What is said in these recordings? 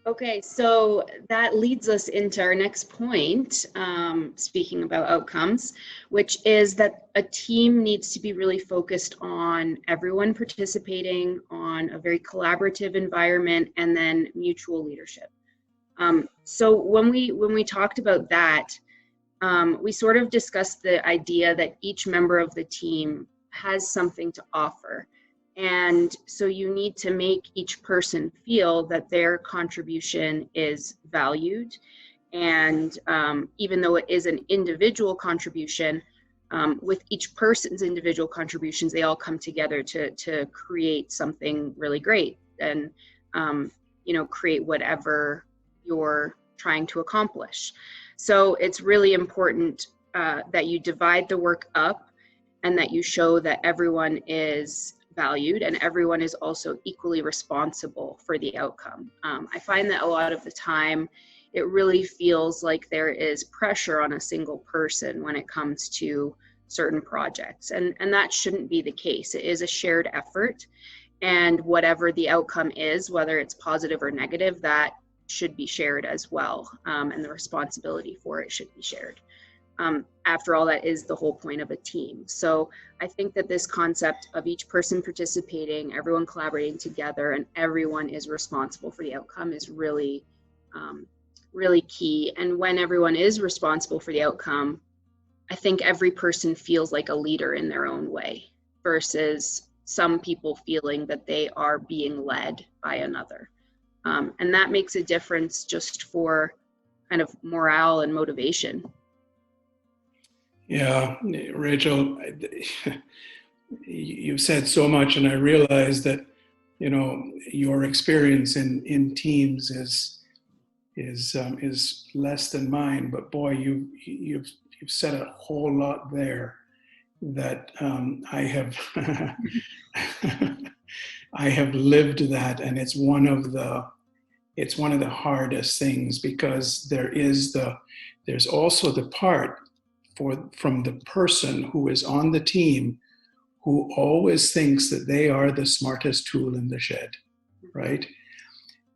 Okay, so that leads us into our next point, speaking about outcomes, which is that a team needs to be really focused on everyone participating, on a very collaborative environment, and then mutual leadership. So when we talked about that, we sort of discussed the idea that each member of the team has something to offer. And so you need to make each person feel that their contribution is valued. And even though it is an individual contribution, with each person's individual contributions, they all come together to create something really great and, create whatever you're trying to accomplish. So it's really important that you divide the work up and that you show that everyone is valued and everyone is also equally responsible for the outcome. I find that a lot of the time it really feels like there is pressure on a single person when it comes to certain projects, and that shouldn't be the case. It is a shared effort, and whatever the outcome is, whether it's positive or negative, that should be shared as well, and the responsibility for it should be shared. After all, that is the whole point of a team. So I think that this concept of each person participating, everyone collaborating together, and everyone is responsible for the outcome is really, really key. And when everyone is responsible for the outcome, I think every person feels like a leader in their own way versus some people feeling that they are being led by another. And that makes a difference just for kind of morale and motivation. Yeah, Rachel, you've said so much, and I realize that, your experience in teams is less than mine. But boy, you've said a whole lot there that I have I have lived that, and it's one of the hardest things, because there's also the part from the person who is on the team who always thinks that they are the smartest tool in the shed, right?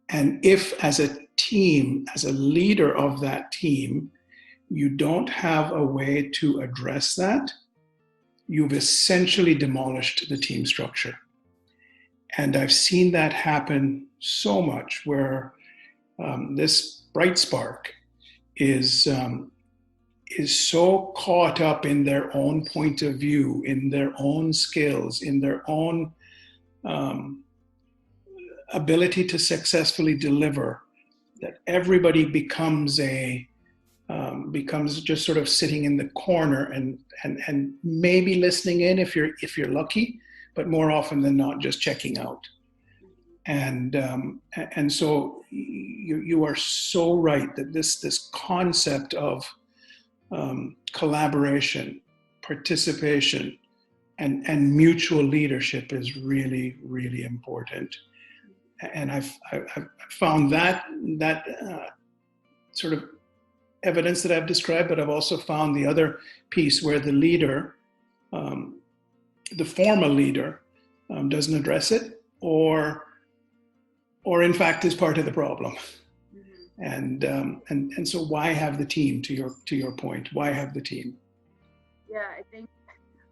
And if as a team, as a leader of that team, you don't have a way to address that, you've essentially demolished the team structure. And I've seen that happen so much, where this bright spark is so caught up in their own point of view, in their own skills, in their own ability to successfully deliver, that everybody becomes just sort of sitting in the corner and maybe listening in if you're lucky, but more often than not just checking out. And so you are so right that this concept of collaboration, participation, and mutual leadership is really, really important. And I've found that sort of evidence that I've described, but I've also found the other piece where the leader, the former leader, doesn't address it, or in fact is part of the problem. And so why have the team, to your point? Why have the team? Yeah, I think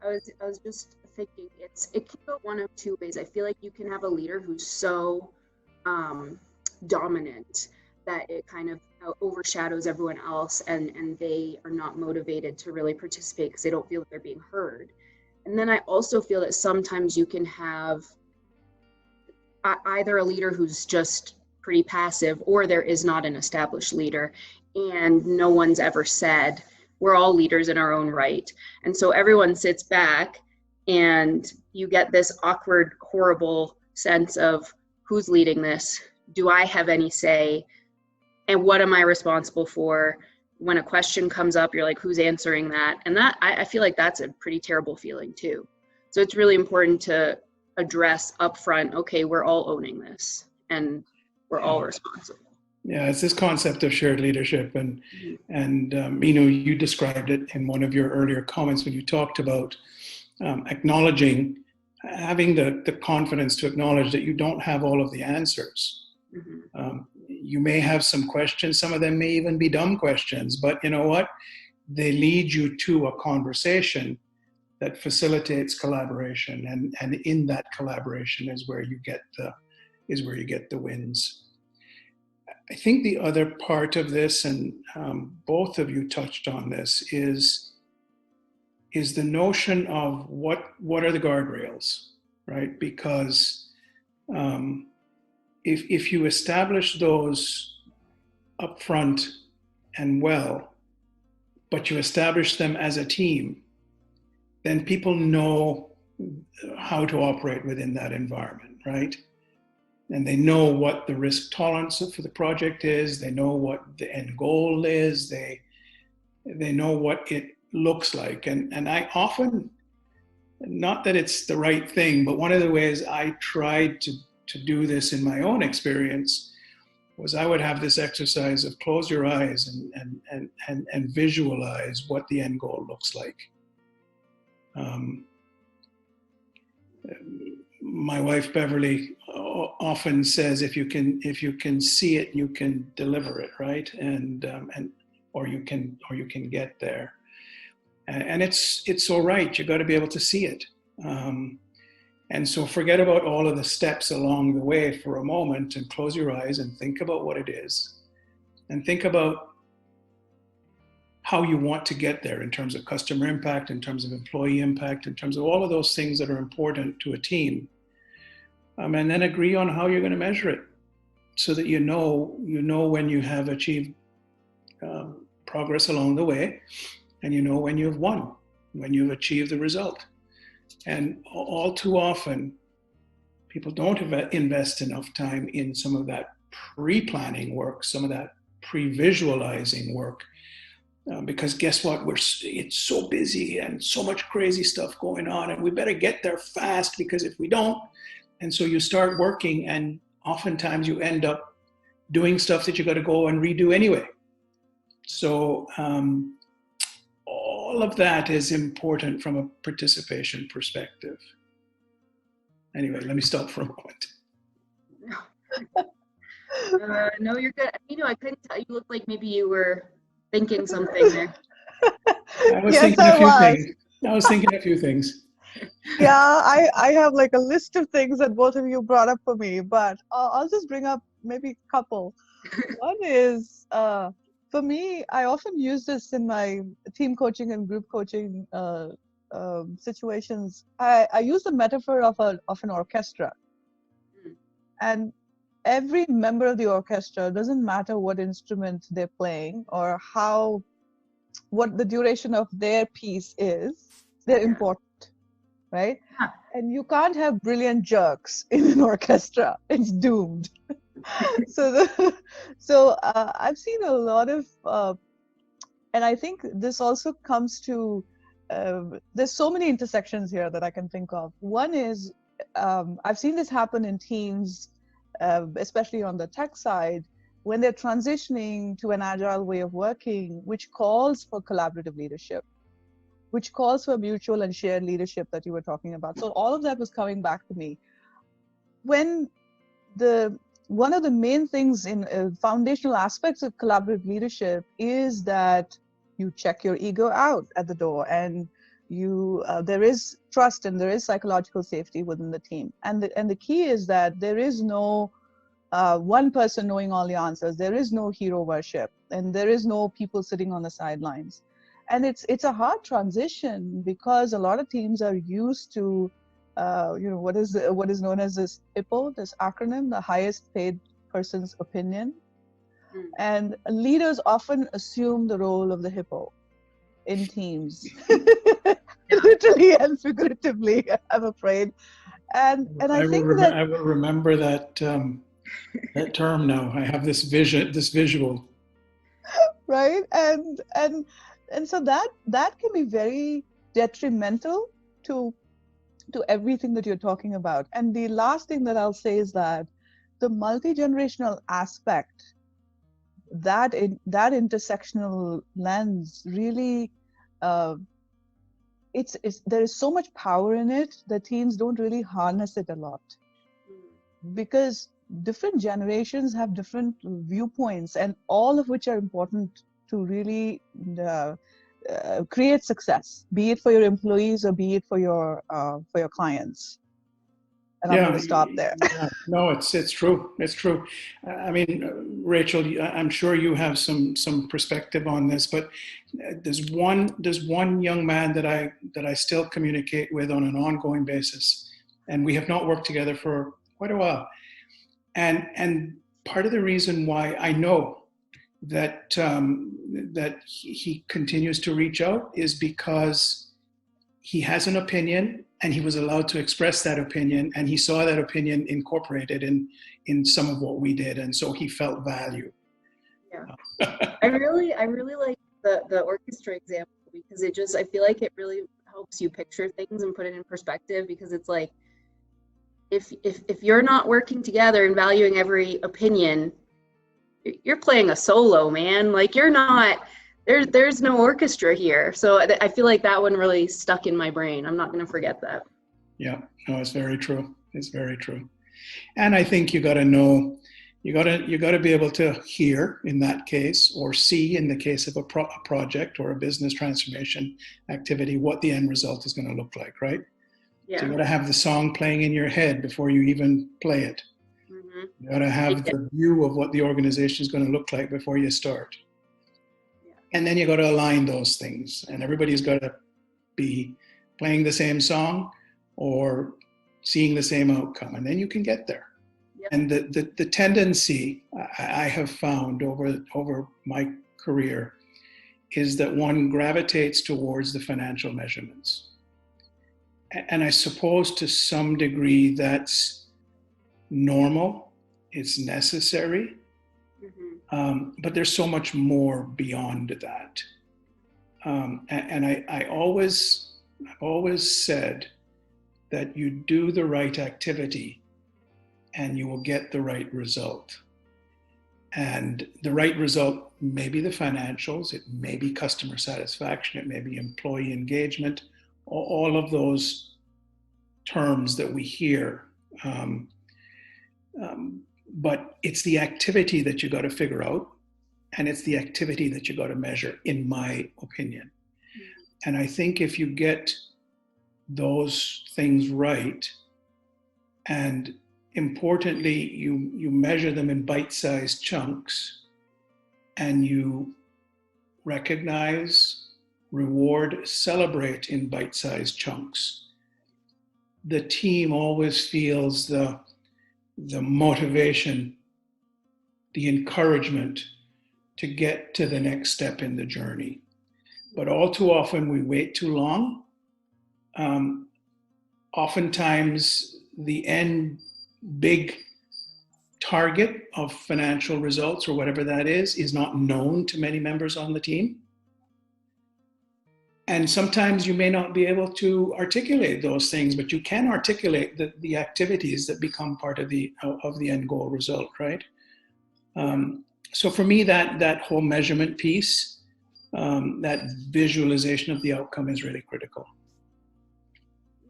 I was just thinking it can go one of two ways. I feel like you can have a leader who's so dominant that it kind of overshadows everyone else, and they are not motivated to really participate because they don't feel that they're being heard. And then I also feel that sometimes you can have either a leader who's just pretty passive, or there is not an established leader, and no one's ever said we're all leaders in our own right. And so everyone sits back, and you get this awkward, horrible sense of who's leading this? Do I have any say? And what am I responsible for? When a question comes up, you're like, who's answering that? And that I feel like that's a pretty terrible feeling too. So it's really important to address upfront, okay, we're all owning this, and we're all responsible. Yeah, it's this concept of shared leadership, and you described it in one of your earlier comments when you talked about acknowledging, having the confidence to acknowledge that you don't have all of the answers. you may have some questions. Some of them may even be dumb questions, but you know what? They lead you to a conversation that facilitates collaboration, and in that collaboration is where you get the wins. I think the other part of this, and both of you touched on this, is the notion of what are the guardrails, right? Because if you establish those upfront and well, but you establish them as a team, then people know how to operate within that environment, right? And they know what the risk tolerance for the project is. They know what the end goal is. They know what it looks like. And I often, not that it's the right thing, but one of the ways I tried to do this in my own experience was I would have this exercise of close your eyes and visualize what the end goal looks like. My wife Beverly often says, if you can see it, you can deliver it, right? Or you can get there. And it's so right. You got to be able to see it. And so forget about all of the steps along the way for a moment and close your eyes and think about what it is, and think about how you want to get there in terms of customer impact, in terms of employee impact, in terms of all of those things that are important to a team. And then agree on how you're going to measure it, so that you know when you have achieved progress along the way, and you know when you've won, when you've achieved the result. And all too often, people don't invest enough time in some of that pre-planning work, some of that pre-visualizing work, because guess what? It's so busy and so much crazy stuff going on, and we better get there fast, because if we don't, and so you start working, and oftentimes you end up doing stuff that you got to go and redo anyway. So all of that is important from a participation perspective. Anyway, let me stop for a moment. No, you're good. I couldn't tell. You looked like maybe you were thinking something there. I was thinking a few things. Yeah, I have like a list of things that both of you brought up for me, but I'll just bring up maybe a couple. One is, for me, I often use this in my team coaching and group coaching situations. I use the metaphor of an orchestra. And every member of the orchestra, doesn't matter what instrument they're playing or what the duration of their piece is, they're important. Right? Yeah. And you can't have brilliant jerks in an orchestra. It's doomed. So I've seen a lot of, and I think this also comes to, there's so many intersections here that I can think of. One is, I've seen this happen in teams, especially on the tech side, when they're transitioning to an agile way of working, which calls for collaborative leadership, which calls for mutual and shared leadership that you were talking about. So all of that was coming back to me. When one of the main things in foundational aspects of collaborative leadership is that you check your ego out at the door, and there is trust and there is psychological safety within the team. And the key is that there is no one person knowing all the answers. There is no hero worship, and there is no people sitting on the sidelines. And it's a hard transition, because a lot of teams are used to, what is known as this HIPPO, this acronym, the highest paid person's opinion. And leaders often assume the role of the HIPPO in teams, literally and figuratively, I'm afraid. And I think that I will remember that that term now. I have this visual. Right, and so that can be very detrimental to everything that you're talking about. And the last thing that I'll say is that the multi-generational aspect, that intersectional lens really, there is so much power in it that teams don't really harness it a lot, because different generations have different viewpoints, and all of which are important to really create success, be it for your employees or be it for your clients. And I'm Yeah, going to stop there. yeah. No, it's true. It's true. I mean, Rachel, I'm sure you have some perspective on this, but there's one young man that I still communicate with on an ongoing basis, and we have not worked together for quite a while. And part of the reason why I know that that he continues to reach out is because he has an opinion and he was allowed to express that opinion, and he saw that opinion incorporated in some of what we did, and so he felt value. Yeah. I really like the orchestra example, because I feel like it really helps you picture things and put it in perspective, because it's like, if you're not working together and valuing every opinion, you're playing a solo, man. Like, you're not, there's no orchestra here. So I feel like that one really stuck in my brain. I'm not going to forget that. Yeah, no, it's very true. It's very true. And I think you got to know, you got to be able to hear in that case, or see in the case of a project or a business transformation activity, what the end result is going to look like, right? Yeah. So you got to have the song playing in your head before you even play it. Mm-hmm. You got to have the view of what the organization is going to look like before you start. Yeah. And then you got to align those things, and everybody's got to be playing the same song or seeing the same outcome, and then you can get there. Yep. And the tendency I have found over my career is that one gravitates towards the financial measurements. And I suppose to some degree that's normal, it's necessary, but there's so much more beyond that. And I've always said that you do the right activity and you will get the right result. And the right result may be the financials, it may be customer satisfaction, it may be employee engagement, all of those terms that we hear. But it's the activity that you got to figure out, and it's the activity that you got to measure, in my opinion. And I think if you get those things right, and importantly, you measure them in bite-sized chunks, and you recognize, reward, celebrate in bite-sized chunks, the team always feels the motivation, the encouragement to get to the next step in the journey. But all too often we wait too long. Oftentimes the end big target of financial results, or whatever that is not known to many members on the team. And sometimes you may not be able to articulate those things, but you can articulate the activities that become part of the end goal result, right? So for me, that whole measurement piece, that visualization of the outcome is really critical.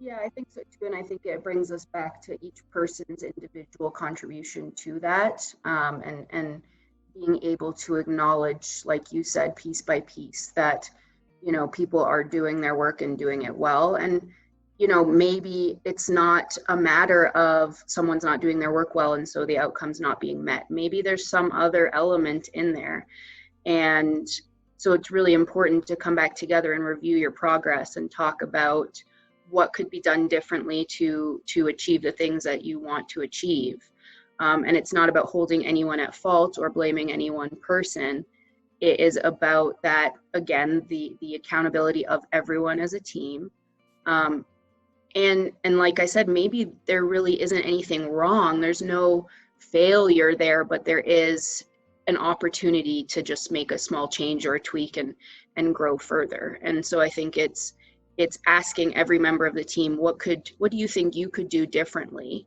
Yeah, I think so too, and I think it brings us back to each person's individual contribution to that, and being able to acknowledge, like you said, piece by piece, that people are doing their work and doing it well. And maybe it's not a matter of someone's not doing their work well and so the outcome's not being met. Maybe there's some other element in there, and so it's really important to come back together and review your progress and talk about what could be done differently to achieve the things that you want to achieve. And it's not about holding anyone at fault or blaming any one person. It is about that, again, the accountability of everyone as a team. And like I said, maybe there really isn't anything wrong. There's no failure there, but there is an opportunity to just make a small change or a tweak and grow further. And so I think it's asking every member of the team, what do you think you could do differently?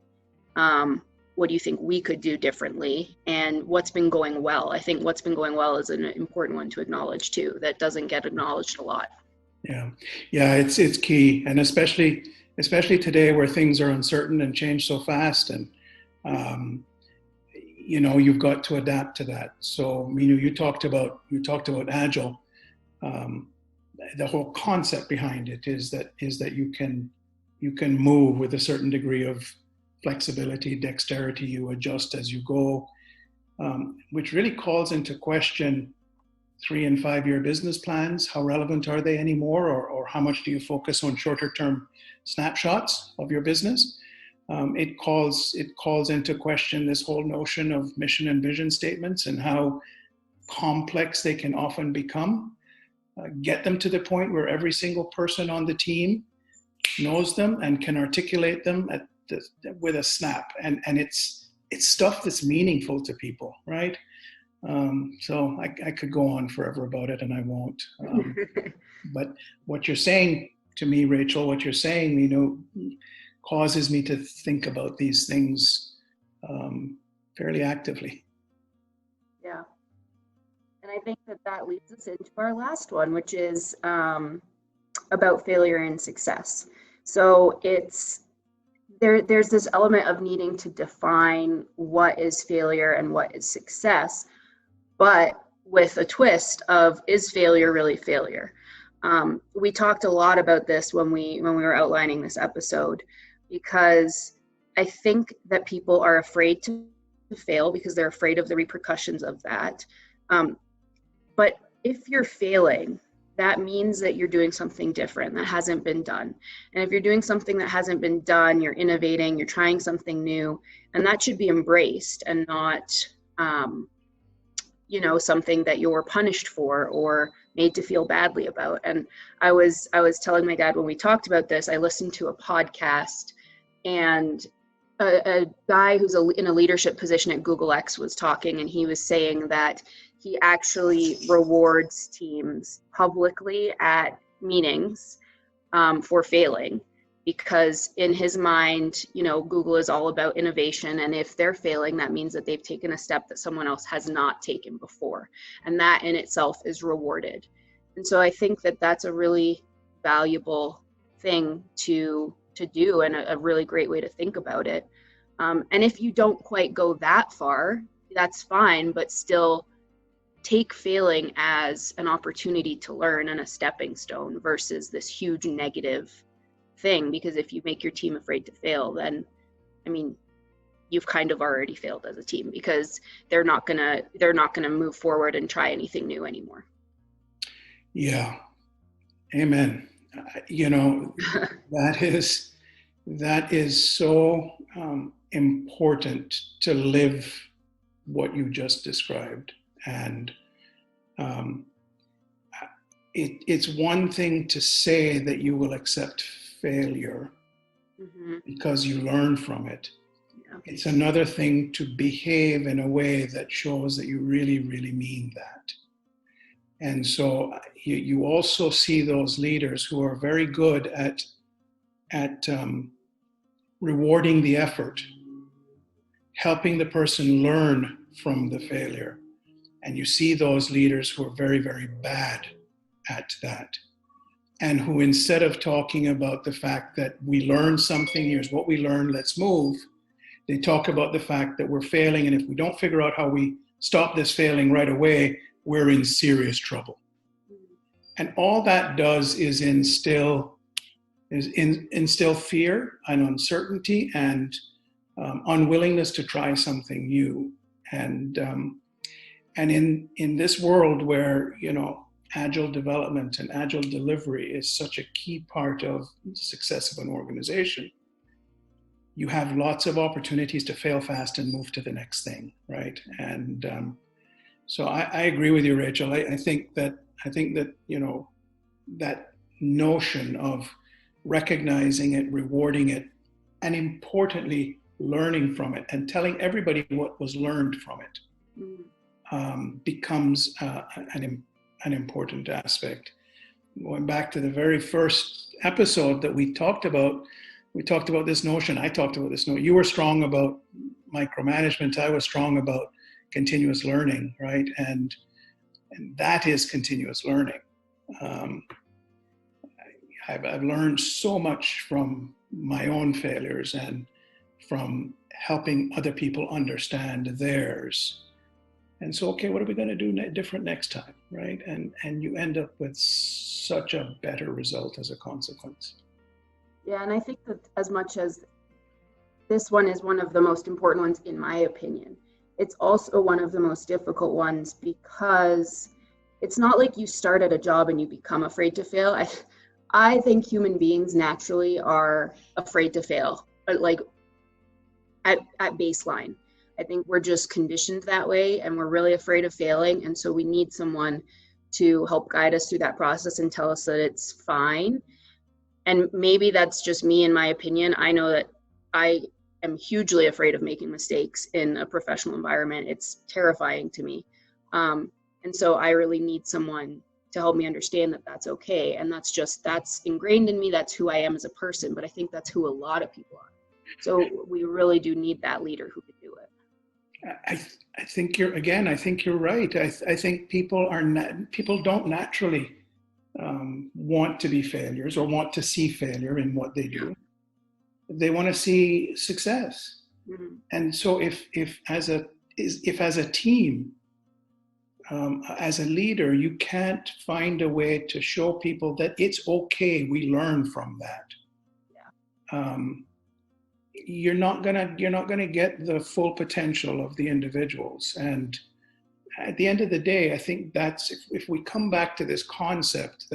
What do you think we could do differently? And what's been going well? I think what's been going well is an important one to acknowledge too. That doesn't get acknowledged a lot. Yeah, it's key, and especially today where things are uncertain and change so fast, and you've got to adapt to that. So, you talked about Agile. The whole concept behind it is that you can move with a certain degree of flexibility, dexterity. You adjust as you go, which really calls into question 3 and 5 year business plans. How relevant are they anymore, or how much do you focus on shorter term snapshots of your business? It calls into question this whole notion of mission and vision statements and how complex they can often become. Get them to the point where every single person on the team knows them and can articulate them with a snap. And it's stuff that's meaningful to people, right? So I could go on forever about it, and I won't. But what you're saying to me, Rachel, what you're saying, causes me to think about these things fairly actively. Yeah. And I think that leads us into our last one, which is about failure and success. So there's this element of needing to define what is failure and what is success, but with a twist of, is failure really failure? We talked a lot about this when we were outlining this episode, because I think that people are afraid to fail because they're afraid of the repercussions of that. But if you're failing, that means that you're doing something different that hasn't been done. And if you're doing something that hasn't been done, you're innovating, you're trying something new, and that should be embraced and not, something that you're punished for or made to feel badly about. And I was telling my dad when we talked about this, I listened to a podcast, and a guy who's in a leadership position at Google X was talking, and he was saying that he actually rewards teams publicly at meetings for failing, because in his mind, Google is all about innovation, and if they're failing, that means that they've taken a step that someone else has not taken before, and that in itself is rewarded. And so I think that that's a really valuable thing to do, and a really great way to think about it. And if you don't quite go that far, that's fine, but still take failing as an opportunity to learn and a stepping stone versus this huge negative thing. Because if you make your team afraid to fail, then, you've kind of already failed as a team, because they're not gonna move forward and try anything new anymore. Yeah. Amen. That is so important to live what you just described. And it's one thing to say that you will accept failure because you learn from it. Yeah. It's another thing to behave in a way that shows that you really, really mean that. And so you also see those leaders who are very good at rewarding the effort, helping the person learn from the failure. And you see those leaders who are very, very bad at that. And who, instead of talking about the fact that we learned something, here's what we learned, let's move, they talk about the fact that we're failing, and if we don't figure out how we stop this failing right away, we're in serious trouble. And all that does is instill fear and uncertainty and unwillingness to try something new. And in this world where, agile development and agile delivery is such a key part of the success of an organization, you have lots of opportunities to fail fast and move to the next thing, right? And so I agree with you, Rachel. I think that that notion of recognizing it, rewarding it, and importantly, learning from it and telling everybody what was learned from it becomes an important aspect. Going back to the very first episode that we talked about this notion. I talked about this notion. You were strong about micromanagement. I was strong about continuous learning, right? And that is continuous learning. I've learned so much from my own failures and from helping other people understand theirs. And so, okay, what are we going to do different next time, right? And you end up with such a better result as a consequence. Yeah, and I think that as much as this one is one of the most important ones, in my opinion, it's also one of the most difficult ones, because it's not like you start at a job and you become afraid to fail. I think human beings naturally are afraid to fail, like at baseline. I think we're just conditioned that way, and we're really afraid of failing. And so we need someone to help guide us through that process and tell us that it's fine. And maybe that's just me, in my opinion. I know that I am hugely afraid of making mistakes in a professional environment. It's terrifying to me. And so I really need someone to help me understand that that's okay. And that's ingrained in me. That's who I am as a person. But I think that's who a lot of people are. So we really do need that leader who can do it. I think you're right. I think people don't naturally want to be failures or want to see failure in what they do. They want to see success. Mm-hmm. And so if as a team, as a leader, you can't find a way to show people that it's okay, we learn from that. Yeah. You're not gonna get the full potential of the individuals. And at the end of the day, I think that's if we come back to this concept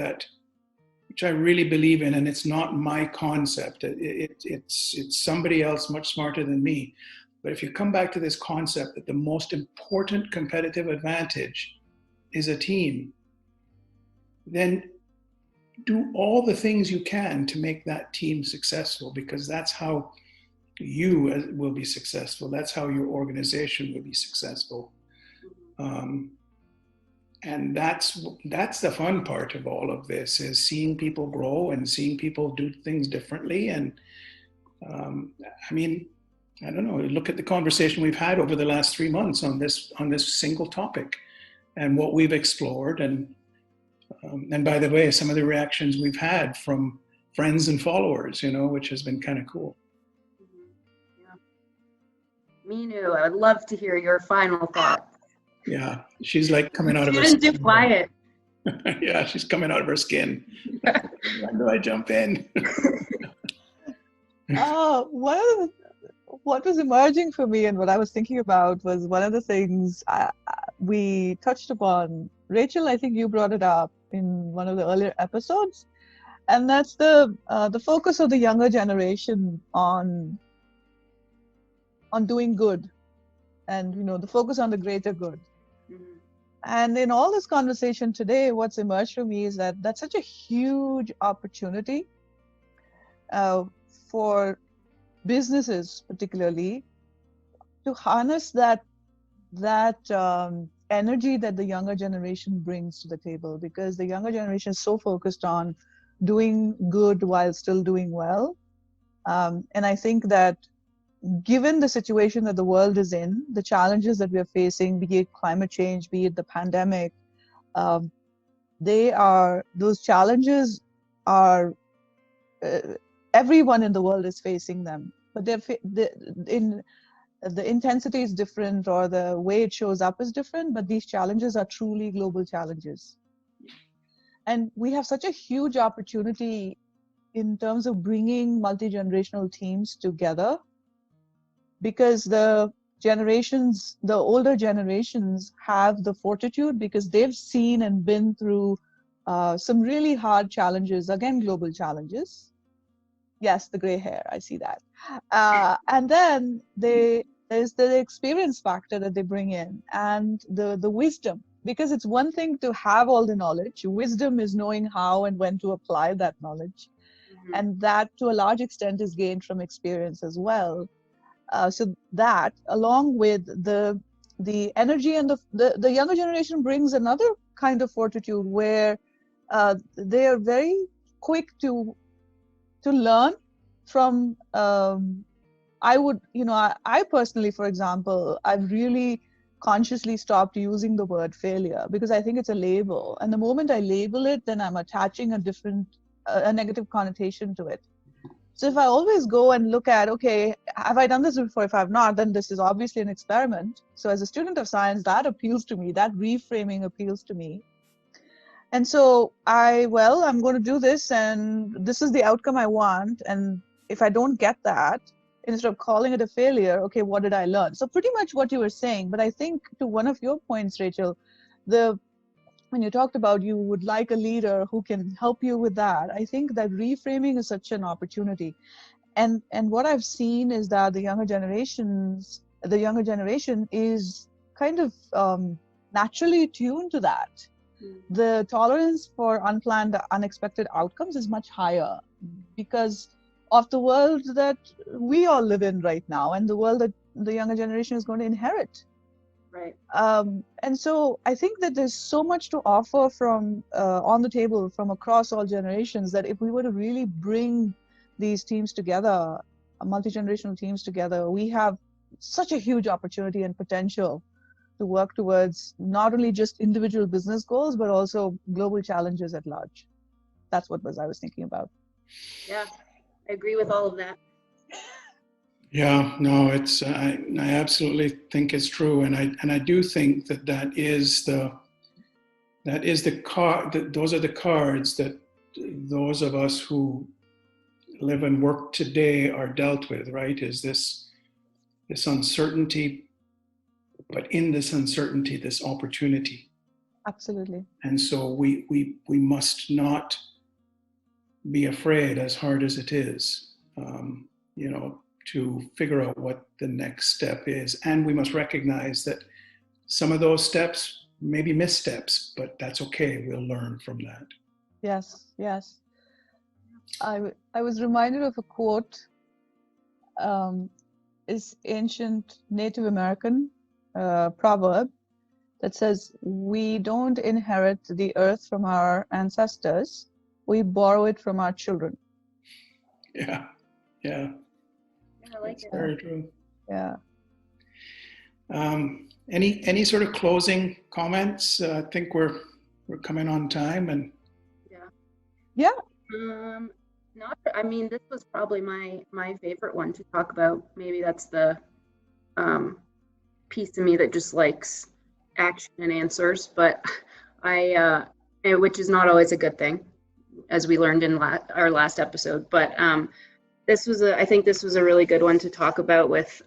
which I really believe in, and it's not my concept, it's somebody else much smarter than me. But if you come back to this concept that the most important competitive advantage is a team, then do all the things you can to make that team successful, because that's how you will be successful. That's how your organization will be successful. And that's the fun part of all of this, is seeing people grow and seeing people do things differently. And I mean, I don't know, look at the conversation we've had over the last 3 months on this single topic and what we've explored. And by the way, some of the reactions we've had from friends and followers, which has been kind of cool. Minu, I would love to hear your final thoughts. Yeah, she's like coming out of her skin. Too quiet. Yeah, she's coming out of her skin. When do I jump in? What was emerging for me and what I was thinking about was one of the things we touched upon. Rachael, I think you brought it up in one of the earlier episodes, and that's the focus of the younger generation on doing good, and the focus on the greater good. Mm-hmm. And in all this conversation today, what's emerged for me is that that's such a huge opportunity for businesses, particularly, to harness that energy that the younger generation brings to the table, because the younger generation is so focused on doing good while still doing well. And I think that given the situation that the world is in, the challenges that we are facing, be it climate change, be it the pandemic, those challenges are, everyone in the world is facing them, but the intensity is different, or the way it shows up is different, but these challenges are truly global challenges. And we have such a huge opportunity in terms of bringing multi-generational teams together, because the older generations have the fortitude, because they've seen and been through some really hard challenges, again, global challenges. Yes, the gray hair, I see that. And then there's the experience factor that they bring in, and the wisdom, because it's one thing to have all the knowledge. Wisdom is knowing how and when to apply that knowledge. Mm-hmm. And that, to a large extent, is gained from experience as well. So that, along with the energy, and the younger generation brings another kind of fortitude, where they are very quick to learn from. I personally, for example, I've really consciously stopped using the word failure, because I think it's a label, and the moment I label it, then I'm attaching a negative connotation to it. So if I always go and look at, okay, have I done this before? If I've not, then this is obviously an experiment. So as a student of science, that appeals to me, that reframing appeals to me. And so I'm going to do this, and this is the outcome I want. And if I don't get that, instead of calling it a failure, okay, what did I learn? So pretty much what you were saying, but I think to one of your points, Rachael, when you talked about you would like a leader who can help you with that, I think that reframing is such an opportunity. And what I've seen is that the younger generation is kind of naturally tuned to that. The tolerance for unplanned, unexpected outcomes is much higher because of the world that we all live in right now and the world that the younger generation is going to inherit. Right. And so I think that there's so much to offer from on the table from across all generations, that if we were to really bring these teams together, multi-generational teams together, we have such a huge opportunity and potential to work towards not only just individual business goals, but also global challenges at large. That's what I was thinking about. Yeah, I agree with all of that. Yeah, no, it's I absolutely think it's true, and I do think that is the card, that those are the cards that those of us who live and work today are dealt with, right? Is this uncertainty, but in this uncertainty, this opportunity. Absolutely. And so we must not be afraid, as hard as it is, to figure out what the next step is. And we must recognize that some of those steps may be missteps, but that's okay. We'll learn from that. Yes, yes. I was reminded of a quote, is ancient Native American proverb that says, "We don't inherit the earth from our ancestors, we borrow it from our children." Yeah. I like it. Very true. Yeah. Any sort of closing comments? I think we're coming on time, and yeah. I mean, this was probably my favorite one to talk about. Maybe that's the piece of me that just likes action and answers, but which is not always a good thing, as we learned in our last episode. But I think this was a really good one to talk about, with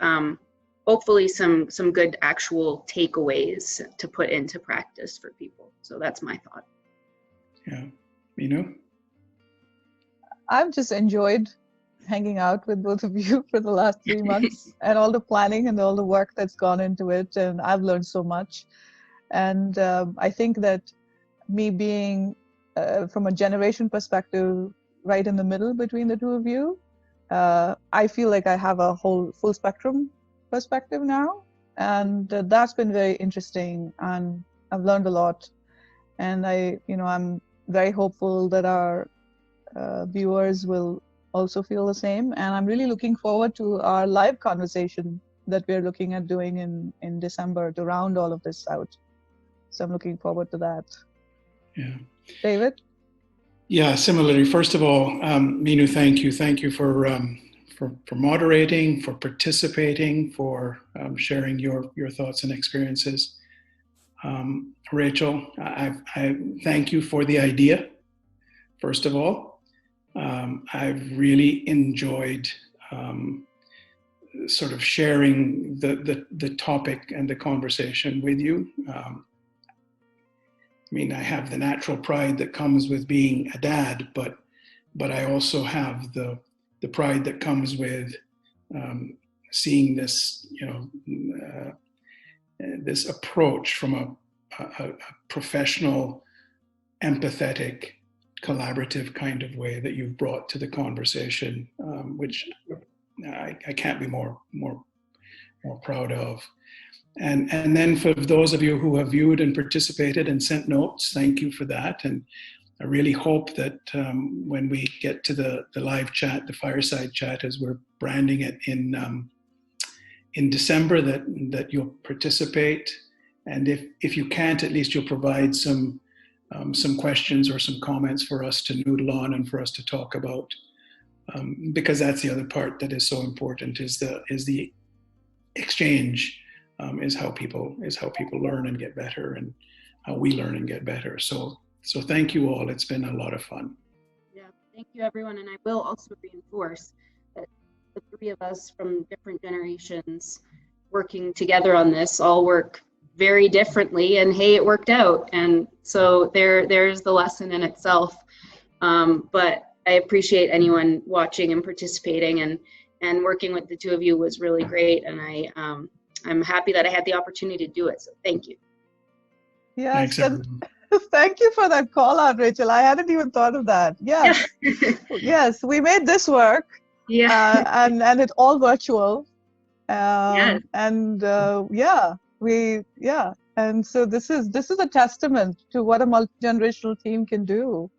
hopefully some good actual takeaways to put into practice for people. So that's my thought. Yeah. Meenu? I've just enjoyed hanging out with both of you for the last 3 months and all the planning and all the work that's gone into it. And I've learned so much. And I think that me being from a generation perspective, right in the middle between the two of you, I feel like I have a full spectrum perspective now. And that's been very interesting. And I've learned a lot. And I'm very hopeful that our viewers will also feel the same. And I'm really looking forward to our live conversation that we're looking at doing in December to round all of this out. So I'm looking forward to that. Yeah. David? Yeah, similarly. First of all, Meenu, thank you. Thank you for moderating, for participating, for sharing your thoughts and experiences. Rachael, I thank you for the idea, first of all. I've really enjoyed sort of sharing the topic and the conversation with you. I have the natural pride that comes with being a dad, but I also have the pride that comes with seeing this, this approach from a professional, empathetic, collaborative kind of way that you've brought to the conversation, which I can't be more proud of. And then for those of you who have viewed and participated and sent notes, thank you for that. And I really hope that when we get to the live chat, the fireside chat, as we're branding it in December, that you'll participate. And if you can't, at least you'll provide some questions or some comments for us to noodle on and for us to talk about. because that's the other part that is so important, is the exchange, is how people learn and get better, and how we learn and get better. So thank you all. It's been a lot of fun. Yeah, thank you everyone. And I will also reinforce that the three of us from different generations working together on this all work very differently, and hey, it worked out. And so there's the lesson in itself. But I appreciate anyone watching and participating, and working with the two of you was really great. And I'm happy that I had the opportunity to do it. So thank you. Yes, Thanks, and everyone. thank you for that call out, Rachel. I hadn't even thought of that. Yes, yes, we made this work, Yeah. and it's all virtual. Yes. And and so this is a testament to what a multi-generational team can do.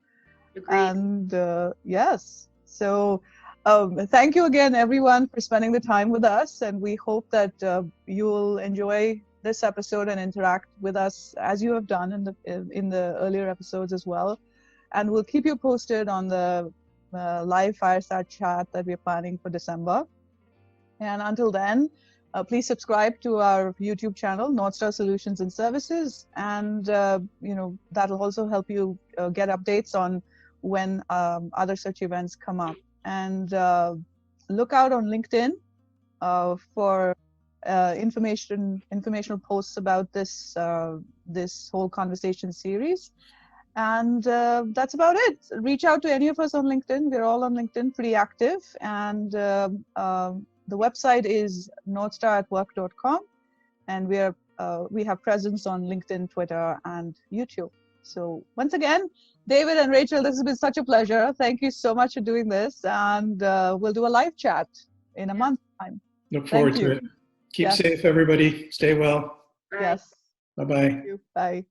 Agreed. And yes, so thank you again, everyone, for spending the time with us, and we hope that you'll enjoy this episode and interact with us as you have done in the earlier episodes as well. And we'll keep you posted on the live fireside chat that we're planning for December. And until then, please subscribe to our YouTube channel, North Star Solutions and Services, and that'll also help you get updates on when other such events come up. And look out on LinkedIn for informational posts about this whole conversation series. And that's about it. Reach out to any of us on LinkedIn. We're all on LinkedIn, pretty active. And the website is northstar@work.com, and we have presence on LinkedIn, Twitter, and YouTube. So once again, David and Rachel, this has been such a pleasure. Thank you so much for doing this, and we'll do a live chat in a month's time. Look forward to it. Keep safe, everybody. Stay well. Bye. Yes. Bye-bye. Bye.